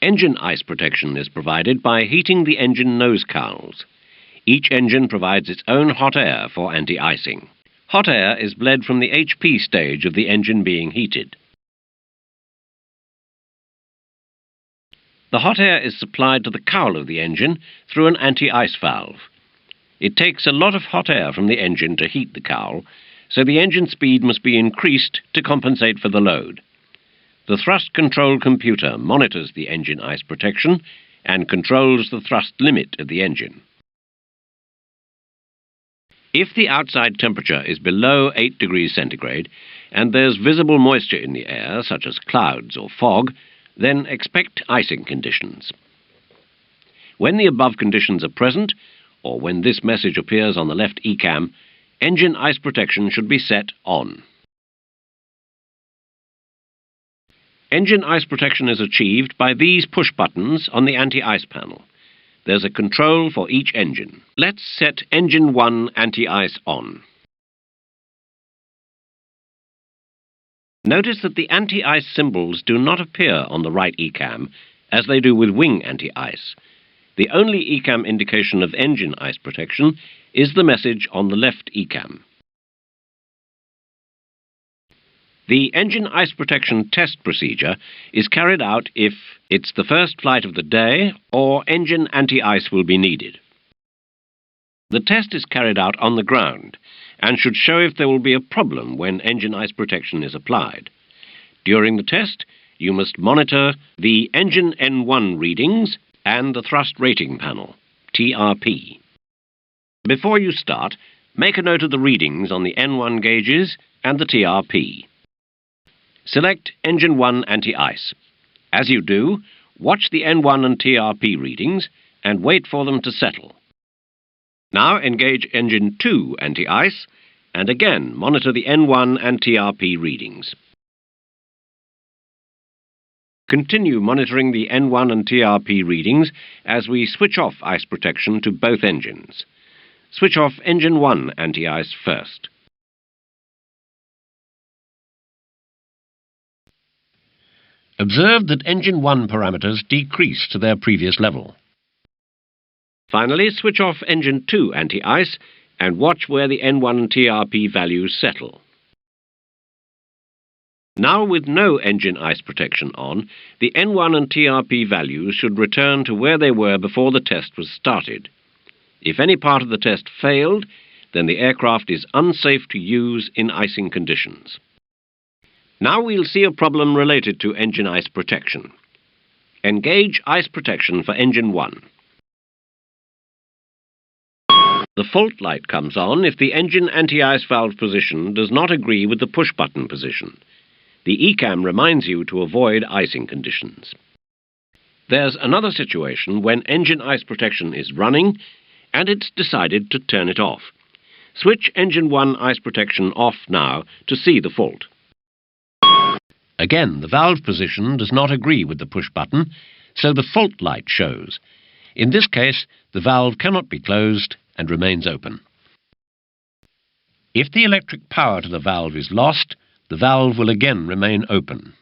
Engine ice protection is provided by heating the engine nose cowls. Each engine provides its own hot air for anti-icing. Hot air is bled from the HP stage of the engine being heated. The hot air is supplied to the cowl of the engine through an anti-ice valve. It takes a lot of hot air from the engine to heat the cowl, so the engine speed must be increased to compensate for the load. The thrust control computer monitors the engine ice protection and controls the thrust limit of the engine. If the outside temperature is below 8 degrees centigrade and there's visible moisture in the air, such as clouds or fog, then expect icing conditions. When the above conditions are present, or when this message appears on the left ECAM, engine ice protection should be set on. Engine ice protection is achieved by these push buttons on the anti-ice panel. There's a control for each engine. Let's set Engine 1 anti-ice on. Notice that the anti-ice symbols do not appear on the right ECAM, as they do with wing anti-ice. The only ECAM indication of engine ice protection is the message on the left ECAM. The engine ice protection test procedure is carried out if it's the first flight of the day or engine anti-ice will be needed. The test is carried out on the ground and should show if there will be a problem when engine ice protection is applied. During the test, you must monitor the engine N1 readings and the thrust rating panel, TRP. Before you start, make a note of the readings on the N1 gauges and the TRP. Select Engine 1 Anti-Ice. As you do, watch the N1 and TRP readings and wait for them to settle. Now engage Engine 2 Anti-Ice and again monitor the N1 and TRP readings. Continue monitoring the N1 and TRP readings as we switch off ice protection to both engines. Switch off Engine 1 anti-ice first. Observe that Engine 1 parameters decrease to their previous level. Finally, switch off Engine 2 anti-ice and watch where the N1 and TRP values settle. Now, with no engine ice protection on, the N1 and TRP values should return to where they were before the test was started. If any part of the test failed, then the aircraft is unsafe to use in icing conditions. Now we'll see a problem related to engine ice protection. Engage ice protection for Engine 1. The fault light comes on if the engine anti-ice valve position does not agree with the push-button position. The ECAM reminds you to avoid icing conditions. There's another situation when engine ice protection is running and it's decided to turn it off. Switch Engine 1 ice protection off now to see the fault. Again, the valve position does not agree with the push button, so the fault light shows. In this case, the valve cannot be closed and remains open. If the electric power to the valve is lost, the valve will again remain open.